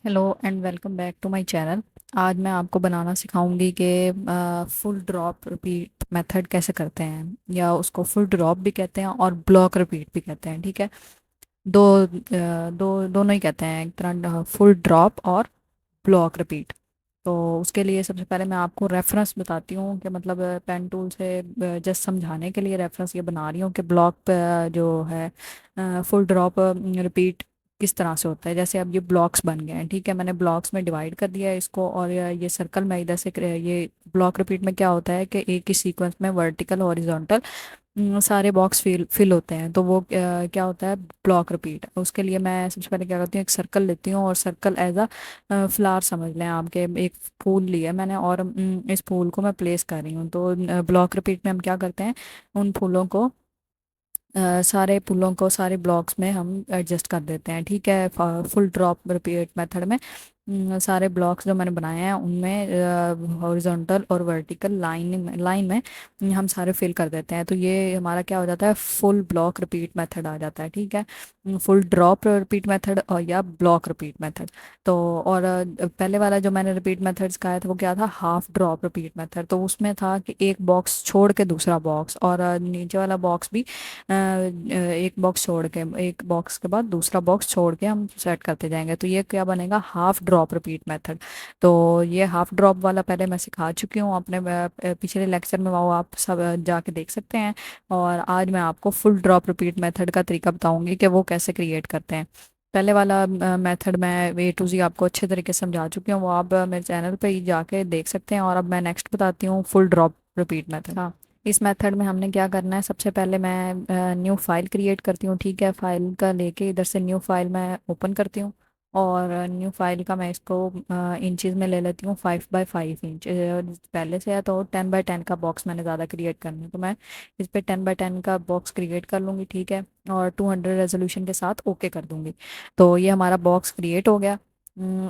Hello and welcome back to my channel. आज मैं आपको बनाना सिखाऊंगी कि फुल ड्रॉप रिपीट मेथड कैसे करते हैं, या उसको फुल ड्रॉप भी कहते हैं और ब्लॉक रिपीट भी कहते हैं। ठीक है। दोनों ही कहते हैं, एक तरह फुल ड्रॉप और ब्लॉक रिपीट। तो उसके लिए सबसे पहले मैं आपको रेफरेंस बताती हूँ कि मतलब पेन टूल से जस्ट समझाने के लिए रेफरेंस ये बना रही हूँ कि ब्लॉक जो है फुल ड्रॉप रिपीट किस तरह से होता है। जैसे अब ये ब्लॉक्स बन गए हैं, ठीक है, मैंने ब्लॉक्स में डिवाइड कर दिया है इसको, और ये सर्कल में इधर से ये ब्लॉक रिपीट में क्या होता है कि एक ही सीक्वेंस में वर्टिकल हॉरिजॉन्टल सारे बॉक्स फिल होते हैं। तो वो क्या होता है, ब्लॉक रिपीट। उसके लिए मैं सबसे पहले क्या करती हूँ, एक सर्कल लेती हूँ, और सर्कल एज अ फ्लावर समझ लें आपके। एक फूल लिया मैंने और इस फूल को मैं प्लेस कर रही हूँ। तो ब्लॉक रिपीट में हम क्या करते हैं, उन फूलों को सारे पुलों को सारे ब्लॉक्स में हम एडजस्ट कर देते हैं। ठीक है। फुल ड्रॉप रिपीट मेथड में सारे ब्लॉक्स जो मैंने बनाए हैं उनमें हॉरिजॉन्टल और वर्टिकल लाइन में हम सारे फिल कर देते हैं। तो ये हमारा क्या हो जाता है, फुल ब्लॉक रिपीट मेथड आ जाता है। ठीक है। फुल ड्रॉप रिपीट मेथड और या ब्लॉक रिपीट मेथड। तो और पहले वाला जो मैंने रिपीट मेथड्स का था वो क्या था, हाफ ड्रॉप रिपीट मेथड। तो उसमें था कि एक बॉक्स छोड़ के दूसरा बॉक्स, और नीचे वाला बॉक्स भी एक बॉक्स छोड़ के, एक बॉक्स के बाद दूसरा बॉक्स छोड़ के हम सेट करते जाएंगे। तो ये क्या बनेगा, हाफ ड्रॉप रिपीट मेथड। तो ये हाफ ड्रॉप वाला पहले मैं सिखा चुकी हूँ अपने पिछले लेक्चर में, वो आप सब जाके देख सकते हैं। और आज मैं आपको फुल ड्रॉप रिपीट मेथड का तरीका बताऊंगी कि वो कैसे क्रिएट करते हैं। पहले वाला मेथड मैं A to Z आपको अच्छे तरीके से समझा चुकी हूँ, वो आप मेरे चैनल पे ही जाके देख सकते हैं। और अब मैं नेक्स्ट बताती हूँ फुल ड्रॉप रिपीट मेथड। हाँ, इस मेथड में हमने क्या करना है, सबसे पहले मैं न्यू फाइल क्रिएट करती हूँ। ठीक है, फाइल का लेके इधर से न्यू फाइल मैं ओपन करती हूँ। और न्यू फाइल का मैं इसको इंचज़ में ले लेती हूँ, 5 by 5 इंच। पहले से है तो 10 by 10 का बॉक्स मैंने ज़्यादा क्रिएट करना है, तो मैं इस पे 10 by 10 का बॉक्स क्रिएट कर लूँगी। ठीक है। और 200 रेजोल्यूशन के साथ ओके कर दूँगी। तो ये हमारा बॉक्स क्रिएट हो गया।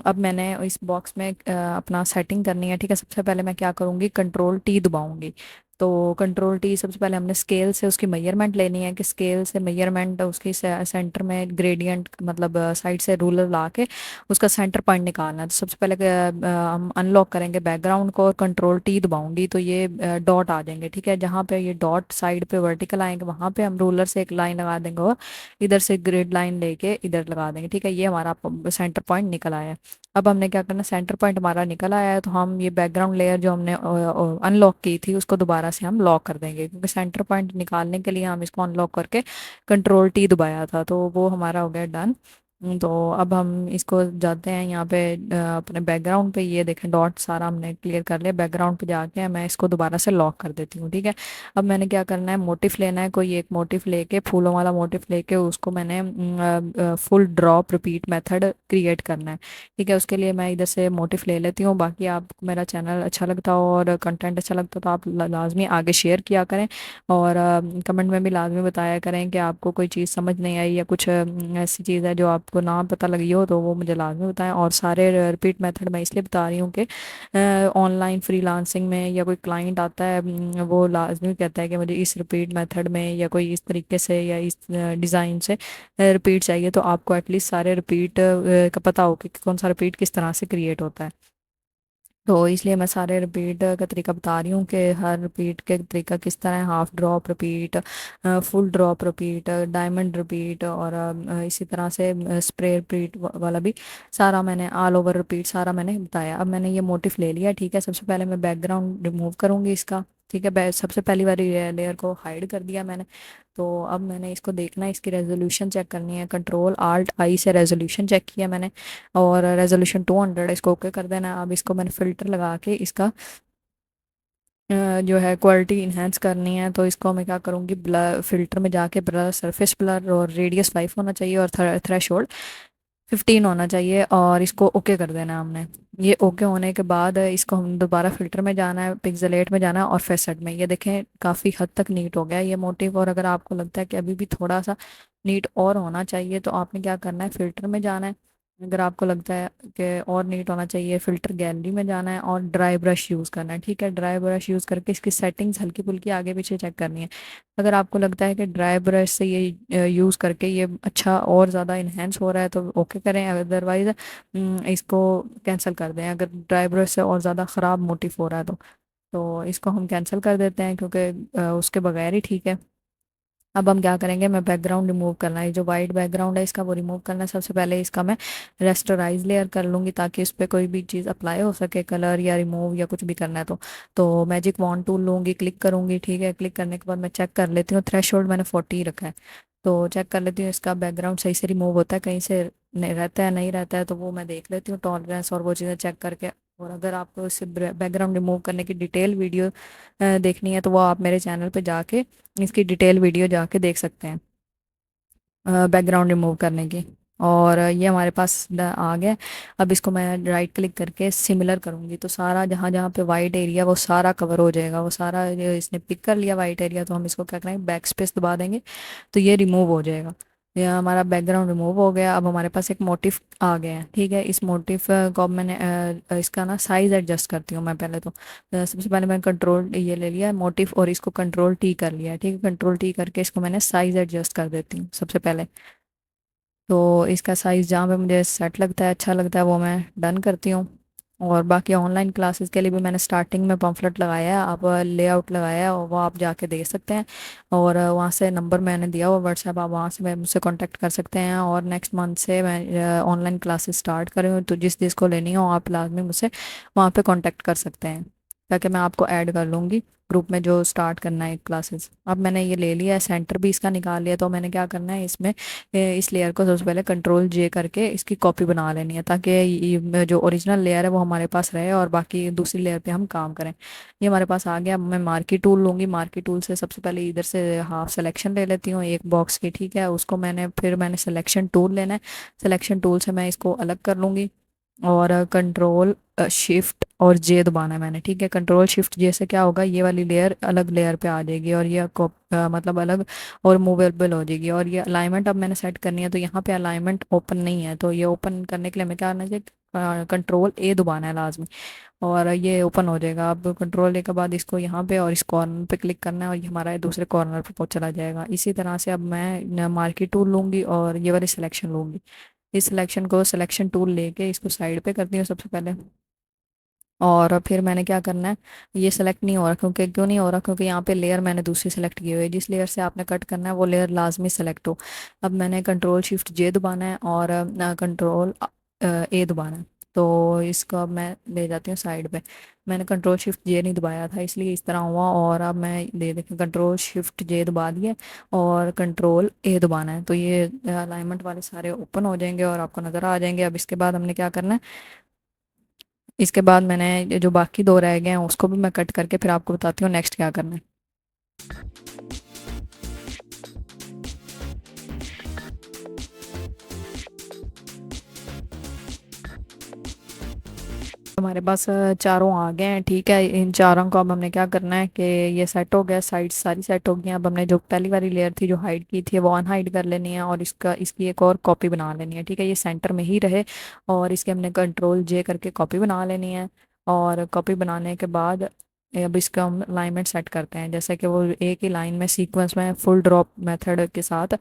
अब मैंने इस बॉक्स में अपना सेटिंग करनी है। ठीक है, सबसे पहले मैं क्या करूँगी, Ctrl+T दबाऊंगी। तो Ctrl+T, सबसे पहले हमने स्केल से उसकी मेजरमेंट लेनी है, कि स्केल से मेजरमेंट उसकी सेंटर में ग्रेडियंट मतलब साइड से रूलर ला के उसका सेंटर पॉइंट निकालना है। तो सबसे पहले हम अनलॉक करेंगे बैकग्राउंड को, और Ctrl+T दबाऊंगी तो ये डॉट आ जाएंगे। ठीक है, जहाँ पे ये डॉट साइड पे वर्टिकल आएंगे वहाँ पे हम रूलर से एक लाइन लगा देंगे, और इधर से ग्रिड लाइन लेके इधर लगा देंगे। ठीक है, ये हमारा सेंटर पॉइंट निकल आया है। अब हमने क्या करना, सेंटर पॉइंट हमारा निकल आया है, तो हम ये बैकग्राउंड लेयर जो हमने अनलॉक की थी उसको दोबारा से हम लॉक कर देंगे, क्योंकि सेंटर पॉइंट निकालने के लिए हम इसको अनलॉक करके Ctrl+T दबाया था। तो वो हमारा हो गया डन। तो अब हम इसको जाते हैं यहाँ पे अपने बैकग्राउंड पे। ये देखें, डॉट सारा हमने क्लियर कर लिया। बैकग्राउंड पे जाके मैं इसको दोबारा से लॉक कर देती हूँ। ठीक है। अब मैंने क्या करना है, मोटिफ लेना है, कोई एक मोटिफ लेके, फूलों वाला मोटिफ लेके उसको मैंने full drop repeat method create करना है। ठीक है, उसके लिए मैं इधर से मोटिफ ले लेती हूँ। बाकी आपको मेरा चैनल अच्छा लगता हो और कंटेंट अच्छा लगता हो तो आप लाजमी आगे शेयर किया करें, और कमेंट में भी लाजमी बताया करें कि आपको कोई चीज़ समझ नहीं आई, या कुछ ऐसी चीज़ है जो आपको ना पता लगी हो, तो वो मुझे लाजमी बताएं। और सारे रिपीट मेथड मैं इसलिए बता रही हूँ कि ऑनलाइन फ्रीलांसिंग में या कोई क्लाइंट आता है, वो लाजमी कहता है कि मुझे इस रिपीट मेथड में या कोई इस तरीके से या इस डिज़ाइन से रिपीट चाहिए, तो आपको एटलीस्ट सारे रिपीट का पता हो कि कौन सा रिपीट किस तरह से क्रिएट होता है। तो इसलिए मैं सारे रिपीट का तरीका बता रही हूँ कि हर रिपीट के तरीका किस तरह है, half drop repeat, full drop repeat, diamond repeat, और इसी तरह से स्प्रे रिपीट वाला भी सारा मैंने, ऑल ओवर रिपीट सारा मैंने बताया। अब मैंने ये मोटिफ ले लिया। ठीक है, सबसे पहले मैं बैकग्राउंड रिमूव करूँगी इसका। ठीक है, सबसे पहली वाली लेयर को हाइड कर दिया मैंने। तो अब मैंने इसको देखना है, इसकी रेजोल्यूशन चेक करनी है। Ctrl+Alt+I से रेजोल्यूशन चेक किया मैंने, और रेजोल्यूशन 200, इसको ओके कर देना। अब इसको मैंने फ़िल्टर लगा के इसका जो है क्वालिटी इन्हेंस करनी है। तो इसको मैं क्या करूँगी, ब्लर फिल्टर में जाके ब्लर, सरफेस ब्लर, और रेडियस 5 होना चाहिए, और थ्रेशोल्ड 15 होना चाहिए, और इसको ओके कर देना है हमने। ये ओके होने के बाद इसको हम दोबारा फिल्टर में जाना है, पिक्सेलेट में जाना है, और फेसेट में। ये देखें काफ़ी हद तक नीट हो गया ये मोटिव। और अगर आपको लगता है कि अभी भी थोड़ा सा नीट और होना चाहिए, तो आपने क्या करना है, फिल्टर में जाना है, अगर आपको लगता है कि और नीट होना चाहिए, फ़िल्टर गैलरी में जाना है और ड्राई ब्रश यूज़ करना है। ठीक है, ड्राई ब्रश यूज़ करके इसकी सेटिंग्स हल्की फुल्की आगे पीछे चेक करनी है। अगर आपको लगता है कि ड्राई ब्रश से ये यूज़ करके ये अच्छा और ज़्यादा इन्हेंस हो रहा है तो ओके करें, अदरवाइज़ इसको कैंसिल कर दें। अगर ड्राई ब्रश से और ज़्यादा ख़राब मोटिफ हो रहा है तो इसको हम कैंसिल कर देते हैं, क्योंकि उसके बगैर ही ठीक है। अब हम क्या करेंगे, मैं बैकग्राउंड रिमूव करना है, जो वाइट बैकग्राउंड है इसका वो रिमूव करना है। सबसे पहले इसका मैं रेस्टराइज लेयर कर लूँगी, ताकि इस पर कोई भी चीज़ अप्लाई हो सके, कलर या रिमूव या कुछ भी करना है तो मैजिक वॉन्ड टूल लूँगी, क्लिक करूँगी। ठीक है, क्लिक करने के बाद मैं चेक कर लेती हूँ, थ्रेशोल्ड मैंने 40 रखा है। तो चेक कर लेती हूँ इसका बैकग्राउंड सही से रिमूव होता है, कहीं से नहीं रहता है नहीं रहता है, तो वो मैं देख लेती हूँ टॉलरेंस और वो चीज़ें चेक करके। और अगर आपको इस बैकग्राउंड रिमूव करने की डिटेल वीडियो देखनी है तो वो आप मेरे चैनल पे जाके इसकी डिटेल वीडियो जाके देख सकते हैं, बैकग्राउंड रिमूव करने की। और ये हमारे पास आ गया। अब इसको मैं राइट क्लिक करके सिमिलर करूँगी, तो सारा जहाँ जहाँ पे वाइट एरिया वो सारा कवर हो जाएगा, वो सारा इसने पिक कर लिया वाइट एरिया। तो हम इसको क्या करेंगे, बैक स्पेस दबा देंगे तो ये रिमूव हो जाएगा। ये हमारा बैकग्राउंड रिमूव हो गया। अब हमारे पास एक मोटिफ आ गया है। ठीक है, इस मोटिफ को अब मैंने इसका ना साइज़ एडजस्ट करती हूँ मैं पहले तो। सबसे पहले मैंने कंट्रोल ये ले लिया मोटिफ और इसको कंट्रोल टी कर लिया है। ठीक है, कंट्रोल टी करके इसको मैंने साइज़ एडजस्ट कर देती हूँ सबसे पहले। तो इसका साइज़ जहाँ पे मुझे सेट लगता है, अच्छा लगता है, वो मैं डन करती हूँ। और बाकी ऑनलाइन क्लासेस के लिए भी मैंने स्टार्टिंग में पम्फलेट लगाया है, आप लेआउट लगाया है, और वो आप जाके देख सकते हैं। और वहाँ से नंबर मैंने दिया हुआ व्हाट्सएप, आप वहाँ से मैं मुझसे कांटेक्ट कर सकते हैं। और नेक्स्ट मंथ से मैं ऑनलाइन क्लासेस स्टार्ट कर रही हूँ, तो जिस को लेनी हो आप लाजमी मुझसे वहाँ पे कांटेक्ट कर सकते हैं, ताकि मैं आपको ऐड कर लूँगी ग्रुप में जो स्टार्ट करना है क्लासेस। अब मैंने ये ले लिया है, सेंटर भी इसका निकाल लिया, तो मैंने क्या करना है इसमें इस लेयर को सबसे पहले कंट्रोल जे करके इसकी कॉपी बना लेनी है, ताकि ये जो ओरिजिनल लेयर है वो हमारे पास रहे और बाकी दूसरी लेयर पे हम काम करें। ये हमारे पास आ गया। अब मैं मार्की टूल लूँगी, मार्की टूल से सबसे पहले इधर से हाफ सिलेक्शन ले लेती हूँ एक बॉक्स की। ठीक है, उसको मैंने सिलेक्शन टूल लेना है, सिलेक्शन टूल से मैं इसको अलग कर लूँगी। और कंट्रोल शिफ्ट और जे दबाना है मैंने। ठीक है, कंट्रोल शिफ्ट जे से क्या होगा, ये वाली लेयर अलग लेयर पे आ जाएगी और ये मतलब अलग और मूवेबल हो जाएगी। और ये अलाइनमेंट अब मैंने सेट करनी है, तो यहाँ पे अलाइनमेंट ओपन नहीं है, तो ये ओपन करने के लिए हमें क्या करना चाहिए, कंट्रोल ए दबाना है लाजमी, और ये ओपन हो जाएगा। अब कंट्रोल ए के बाद इसको यहाँ पे और इस कॉर्नर पे क्लिक करना है और ये हमारा दूसरे कॉर्नर पे पहुँच चला जाएगा। इसी तरह से अब मैं मार्की टूल लूँगी और ये वाली सिलेक्शन लूँगी। इस सिलेक्शन को सिलेक्शन टूल लेके इसको साइड पे करती हूँ सबसे पहले। और फिर मैंने क्या करना है, ये सेलेक्ट नहीं हो रहा, क्यों नहीं हो रहा, क्योंकि यहाँ पे लेयर मैंने दूसरी सेलेक्ट की हुई है। जिस लेयर से आपने कट करना है वो लेयर लाजमी सेलेक्ट हो। अब मैंने कंट्रोल शिफ्ट जे दबाना है और कंट्रोल ए दबाना है। तो इसको अब मैं ले जाती हूँ साइड पे। मैंने कंट्रोल शिफ्ट जे नहीं दबाया था, इसलिए इस तरह हुआ। और अब मैं दे देखें कंट्रोल शिफ्ट जे दबा दिए और कंट्रोल ए दबाना है, तो ये अलाइनमेंट वाले सारे ओपन हो जाएंगे और आपको नज़र आ जाएंगे। अब इसके बाद हमने क्या करना है, इसके बाद मैंने ये जो बाकी दो रह गए हैं उसको भी मैं कट करके फिर आपको बताती हूँ नेक्स्ट क्या करना है। हमारे पास चारों आ गए हैं। ठीक है, इन चारों को अब हमने क्या करना है कि ये सेट हो गया, साइड सारी सेट हो गई हैं। अब हमने जो पहली वाली लेयर थी जो हाइड की थी वो अनहाइड कर लेनी है और इसकी एक और कॉपी बना लेनी है। ठीक है, ये सेंटर में ही रहे और इसके हमने कंट्रोल जे करके कॉपी बना लेनी है। और कॉपी बनाने के बाद अब इसका हम अलाइनमेंट सेट करते हैं, जैसे कि वो एक ही लाइन में सीक्वेंस में फुल ड्रॉप मेथड के साथ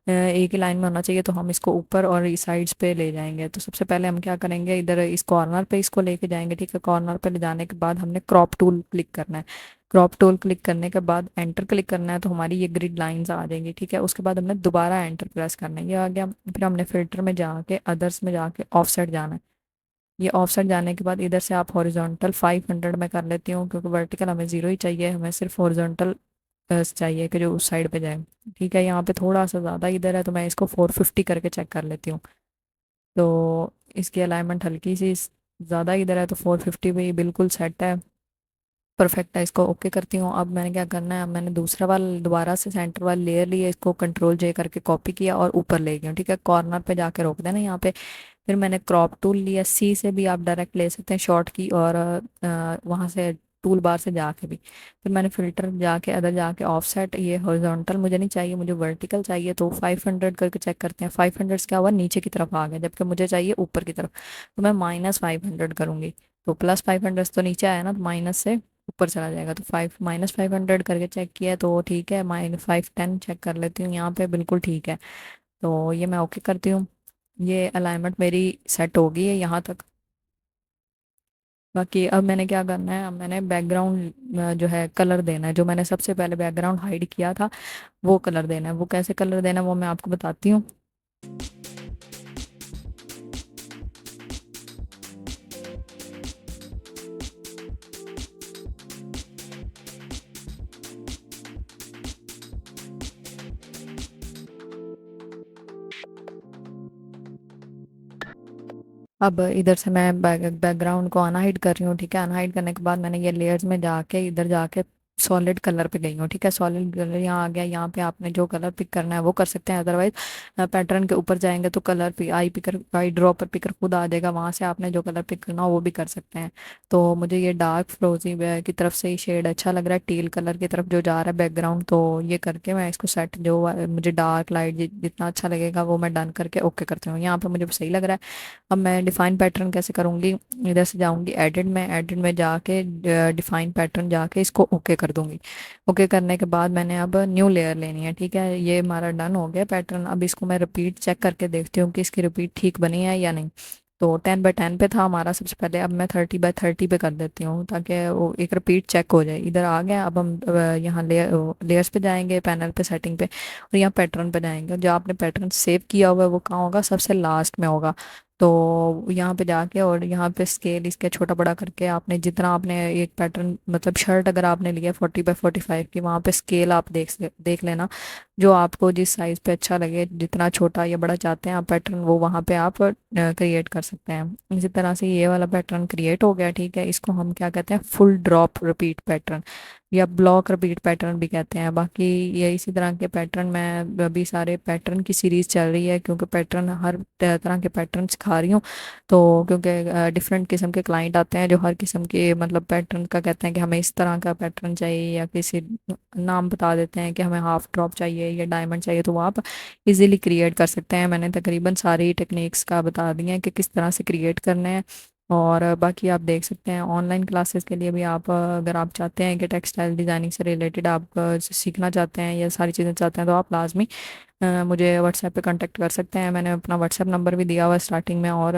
एक ही लाइन में होना चाहिए, तो हम इसको ऊपर और इस साइड्स पे ले जाएंगे। तो सबसे पहले हम क्या करेंगे, इधर इस कॉर्नर पे इसको लेके जाएंगे। ठीक है, कॉर्नर पे ले जाने के बाद हमने क्रॉप टूल क्लिक करना है। क्रॉप टूल क्लिक करने के बाद एंटर क्लिक करना है, तो हमारी ये ग्रिड लाइंस आ जाएंगी। ठीक है, उसके बाद हमने दोबारा एंटर प्रेस करना है, ये आ गया। फिर हमने फिल्टर में जाके अदर्स में जाके ऑफसेट जाना है। ये ऑफसेट जाने के बाद इधर से आप हॉरिजॉन्टल 500 में कर लेती हूँ, क्योंकि वर्टिकल हमें ज़ीरो ही चाहिए, हमें सिर्फ हॉरिजॉन्टल चाहिए कि जो उस साइड पे जाए। ठीक है, यहाँ पे थोड़ा सा ज़्यादा इधर है, तो मैं इसको 450 करके चेक कर लेती हूँ। तो इसकी अलाइनमेंट हल्की सी ज़्यादा इधर है, तो 450 पे ये बिल्कुल सेट है, परफेक्ट है। इसको ओके करती हूँ। अब मैंने क्या करना है, अब मैंने दूसरा वाला दोबारा से सेंटर वाला लेयर लिया, इसको कंट्रोल जे करके कॉपी किया और ऊपर ले गया। ठीक है, कॉर्नर पे जाके रोक देना यहाँ पे। फिर मैंने क्रॉप टूल लिया, सी से भी आप डायरेक्ट ले सकते हैं शॉर्ट की, और वहाँ से टूल बार से जाके भी। फिर मैंने फ़िल्टर जाके अदर जाके ऑफसेट, ये हॉरिजॉन्टल मुझे नहीं चाहिए, मुझे वर्टिकल चाहिए, तो 500 करके चेक करते हैं। 500 क्या हुआ, नीचे की तरफ आ गया, जबकि मुझे चाहिए ऊपर की तरफ। तो मैं -500 करूँगी। तो +500 तो नीचे आया ना, तो माइनस से ऊपर चला जाएगा। तो -500 करके चेक किया है, तो ठीक है। -510 चेक कर लेती हूँ यहाँ पे, बिल्कुल ठीक है। तो ये मैं ओके करती हूँ। ये अलाइनमेंट मेरी सेट हो गई है यहाँ तक। बाकी अब मैंने क्या करना है, अब मैंने बैकग्राउंड जो है कलर देना है। जो मैंने सबसे पहले बैकग्राउंड हाइड किया था वो कलर देना है। वो कैसे कलर देना है वो मैं आपको बताती हूँ। अब इधर से मैं बैकग्राउंड को अनहाइड कर रही हूँ, ठीक है। अनहाइड करने के बाद मैंने ये लेयर्स में जाके इधर जाके सॉलिड कलर पे गई हूँ, ठीक है। सॉलिड कलर यहाँ आ गया। यहाँ पे आपने जो कलर पिक करना है वो कर सकते हैं, अदरवाइज पैटर्न के ऊपर जाएंगे तो colour picker, eye dropper picker खुद आ जाएगा, वहाँ से आपने जो कलर पिक करना हो वो भी कर सकते हैं। तो मुझे ये डार्क फ्रोजी की तरफ से ही शेड अच्छा लग रहा है, टील कलर की तरफ जो जा रहा है बैकग्राउंड। तो ये करके मैं इसको सेट, जो मुझे डार्क लाइट जितना अच्छा लगेगा वो मैं डन करके ओके करती हूँ। यहाँ पे मुझे सही लग रहा है। अब मैं डिफाइन पैटर्न कैसे करूँगी, इधर से जाऊँगी एडिट में जाके डिफाइन पैटर्न जाके इसको ओके कर दूँगी। ओके करने के बाद मैंने अब न्यू लेयर लेनी है, ठीक है। ये हमारा डन हो गया पैटर्न। अब इसको मैं रिपीट चेक करके देखती हूँ कि इसकी रिपीट ठीक बनी है या नहीं। तो 10 बाय 10 पे था हमारा सबसे पहले, अब मैं 30 बाय 30 पे कर देती हूँ ताकि वो एक रिपीट चेक हो जाए। इधर आ गया। अब हम यहाँ लेयर्स पे जाएंगे, पैनल पे, सेटिंग पे, और यहाँ पैटर्न पे जाएंगे। जो आपने पैटर्न सेव किया हुआ है वो कहाँ होगा, सबसे लास्ट में होगा। तो यहाँ पे जाके और यहाँ पे स्केल इसके छोटा बड़ा करके आपने जितना आपने एक पैटर्न, मतलब शर्ट अगर आपने लिया 40 बाय 45 की, वहाँ पे स्केल आप देख लेना, जो आपको जिस साइज़ पे अच्छा लगे, जितना छोटा या बड़ा चाहते हैं आप पैटर्न, वो वहाँ पे आप क्रिएट कर सकते हैं। इसी तरह से ये वाला पैटर्न क्रिएट हो गया, ठीक है। इसको हम क्या कहते हैं, फुल ड्रॉप रिपीट पैटर्न या ब्लॉक रिपीट पैटर्न भी कहते हैं। बाकी ये इसी तरह के पैटर्न, मैं अभी सारे पैटर्न की सीरीज़ चल रही है, क्योंकि पैटर्न हर तरह के पैटर्न सिखा रही हूँ। तो क्योंकि डिफरेंट किस्म के क्लाइंट आते हैं जो हर किस्म के मतलब पैटर्न का कहते हैं कि हमें इस तरह का पैटर्न चाहिए, या किसी नाम बता देते हैं कि हमें हाफ ड्रॉप चाहिए या डायमंड चाहिए, तो वो आप इजीली क्रिएट कर सकते हैं। मैंने तकरीबन सारी टेक्निक्स का बता दिया है कि किस तरह से क्रिएट करने हैं। और बाकी आप देख सकते हैं ऑनलाइन क्लासेस के लिए भी आप अगर आप चाहते हैं कि टेक्सटाइल डिज़ाइनिंग से रिलेटेड आप सीखना चाहते हैं या सारी चीज़ें चाहते हैं, तो आप लाजमी मुझे व्हाट्सएप पे कांटेक्ट कर सकते हैं। मैंने अपना व्हाट्सएप नंबर भी दिया हुआ है स्टार्टिंग में, और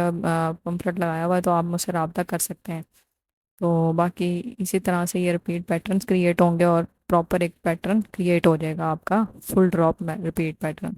पम्फलेट लगाया हुआ है, तो आप मुझसे रब्ता कर सकते हैं। तो बाकी इसी तरह से ये रिपीट पैटर्न्स क्रिएट होंगे और प्रॉपर एक पैटर्न क्रिएट हो जाएगा आपका, फुल ड्रॉप रिपीट पैटर्न।